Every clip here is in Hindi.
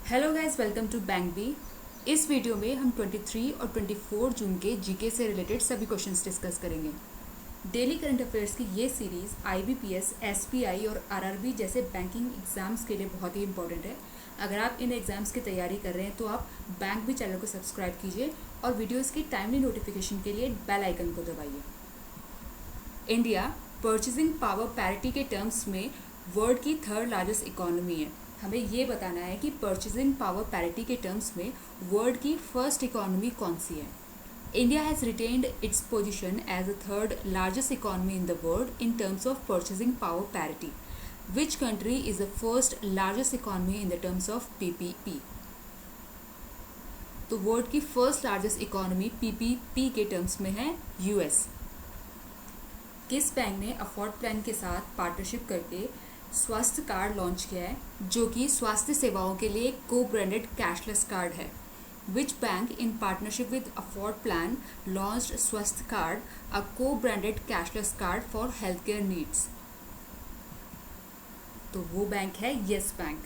Hello guys, welcome to bank B. इस वीडियो में हम 23 और 24 जून के जीके से रिलेटेड सभी क्वेश्चंस डिस्कस करेंगे। डेली करंट अफेयर्स की ये सीरीज़ आईबीपीएस, एसबीआई और आरआरबी जैसे बैंकिंग एग्जाम्स के लिए बहुत ही इंपॉर्टेंट है। अगर आप इन एग्जाम्स की तैयारी कर रहे हैं तो आप बैंक बी चैनल को सब्सक्राइब कीजिए और वीडियोज़ की टाइमली नोटिफिकेशन के लिए बेल आइकन को दबाइए। इंडिया परचेजिंग पावर पैरिटी के टर्म्स में वर्ल्ड की थर्ड लार्जेस्ट इकोनॉमी है। हमें ये बताना है कि परचेजिंग पावर पैरिटी के टर्म्स में वर्ल्ड की फर्स्ट इकोनॉमी कौन सी है। India has retained its position as the third largest economy in the world in terms of purchasing power parity. Which country is the first largest economy in the terms of PPP. तो वर्ल्ड की फर्स्ट लार्जेस्ट इकोनॉमी पीपीपी के टर्म्स में है यूएस। किस बैंक ने अफोर्ड प्लान के साथ पार्टनरशिप करके स्वास्थ्य कार्ड लॉन्च किया है, जो कि स्वास्थ्य सेवाओं के लिए को ब्रांडेड कैशलेस कार्ड है। Which bank in partnership with afford plan launched स्वास्थ्य कार्ड, अ को branded cashless card for health care needs. तो वो बैंक है येस बैंक।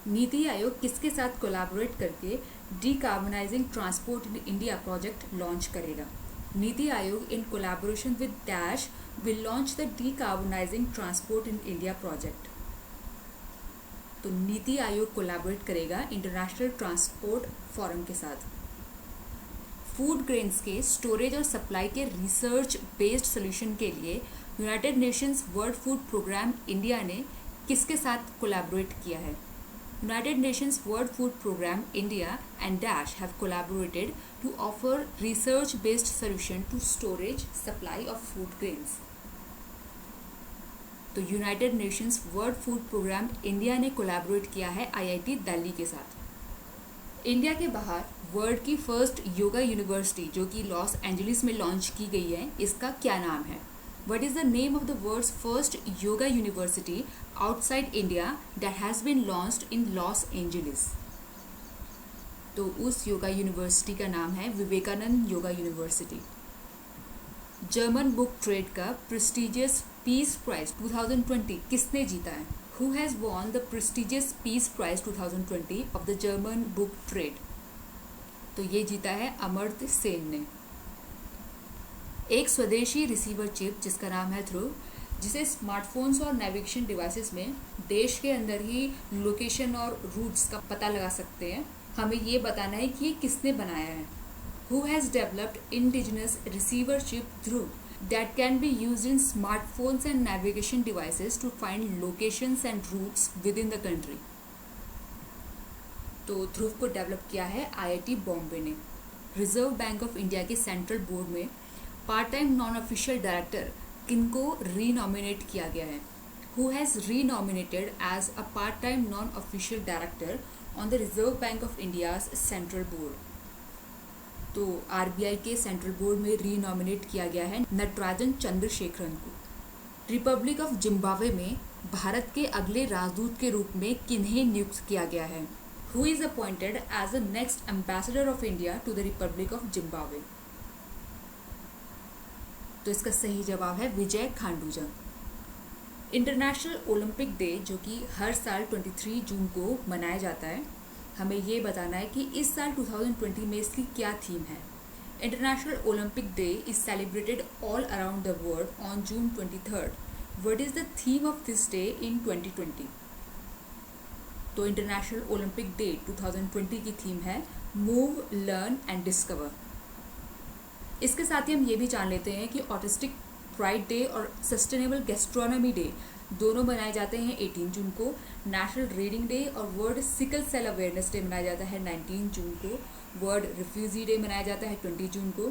नीति आयोग किसके साथ कोलैबोरेट करके decarbonising transport in India project launch करेगा। NITI Aayog in collaboration with dash will launch the decarbonizing transport in India project। तो नीति आयोग कोलैबोरेट करेगा इंटरनेशनल ट्रांसपोर्ट फोरम के साथ। फूड ग्रेन्स के स्टोरेज और सप्लाई के रिसर्च बेस्ड सोल्यूशन के लिए United Nations World Food Programme India ने किसके साथ कोलैबोरेट किया है। United Nations World Food Program India and Dash have collaborated to offer research-based solution to storage supply of food grains। तो United Nations World Food Programme India ने कोलैबोरेट किया है आईआईटी दिल्ली के साथ। इंडिया के बाहर वर्ल्ड की फर्स्ट योगा यूनिवर्सिटी जो कि लॉस एंजलिस में लॉन्च की गई है, इसका क्या नाम है। What is the name of the world's first yoga university outside India that has been launched in Los Angeles? तो उस योगा यूनिवर्सिटी का नाम है Vivekananda Yoga University. German book trade का प्रेस्टिजियस पीस प्राइज 2020 किसने जीता है। Who has won the prestigious Peace Prize 2020 of the German Book Trade? तो ये जीता है अमर्त्य सेन ने। एक स्वदेशी रिसीवर चिप जिसका नाम है ध्रुव, जिसे स्मार्टफोन्स और नेविगेशन डिवाइसेस में देश के अंदर ही लोकेशन और रूट्स का पता लगा सकते हैं। हमें ये बताना है कि ये किसने बनाया है। Who has developed indigenous receiver chip Dhruv that can be used in smartphones and navigation devices to find locations and routes within the country. तो ध्रुव को डेवलप किया है आईआईटी बॉम्बे ने। रिजर्व बैंक ऑफ इंडिया के सेंट्रल बोर्ड में part time non official director किनको रीनॉमिनेट किया गया है। Who has renominated as a part time non official director on the Reserve Bank of India's central board. तो आरबीआई के सेंट्रल बोर्ड में रीनॉमिनेट किया गया है नटराजन चंद्रशेखरन को। रिपब्लिक ऑफ जिम्बाब्वे में भारत के अगले राजदूत के रूप में किन्हें नियुक्त किया गया है। Who is appointed as the next ambassador of India to the Republic of Zimbabwe. तो इसका सही जवाब है Vijay Khanduja. International Olympic Day जो कि हर साल 23 जून को मनाया जाता है, हमें ये बताना है कि इस साल 2020 में इसकी क्या थीम है। International Olympic day is celebrated all around the world on June 23rd। What is the theme of this day in 2020। तो इंटरनेशनल ओलंपिक डे 2020 की थीम है मूव, लर्न एंड डिस्कवर। इसके साथ ही हम ये भी जान लेते हैं कि ऑटिस्टिक प्राइड डे और सस्टेनेबल गैस्ट्रोनॉमी डे दोनों मनाए जाते हैं 18 जून को। नेशनल रीडिंग डे और World Sickle Cell Awareness Day मनाया जाता है 19 जून को। वर्ल्ड रिफ्यूजी डे मनाया जाता है 20 जून को।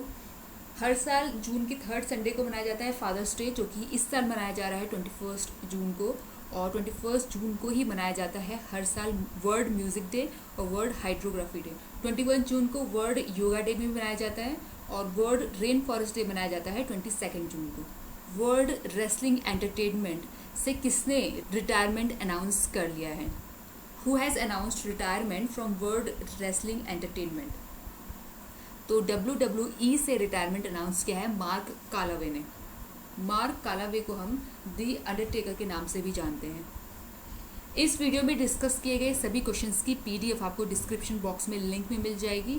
हर साल जून की थर्ड संडे को मनाया जाता है फादर्स डे, जो कि इस साल मनाया जा रहा है 21 जून को। और 21 जून को ही मनाया जाता है हर साल वर्ल्ड म्यूजिक डे और वर्ल्ड हाइड्रोग्राफी डे। 21 जून को वर्ल्ड योगा डे भी मनाया जाता है और वर्ल्ड रेन फॉरेस्ट डे मनाया जाता है 22 जून को। वर्ल्ड रेसलिंग एंटरटेनमेंट से किसने रिटायरमेंट अनाउंस कर लिया है। Who has announced retirement from world wrestling entertainment. तो WWE से रिटायरमेंट अनाउंस किया है मार्क कालावे ने। मार्क कालावे को हम दी अंडरटेकर के नाम से भी जानते हैं। इस वीडियो में डिस्कस किए गए सभी क्वेश्चंस की PDF आपको डिस्क्रिप्शन बॉक्स में लिंक में मिल जाएगी।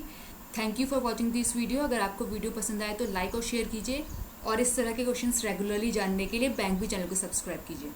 Thank you for watching this video. अगर आपको वीडियो पसंद आए तो लाइक और शेयर कीजिए और इस तरह के क्वेश्चंस रेगुलरली जानने के लिए बैंक भी चैनल को सब्सक्राइब कीजिए।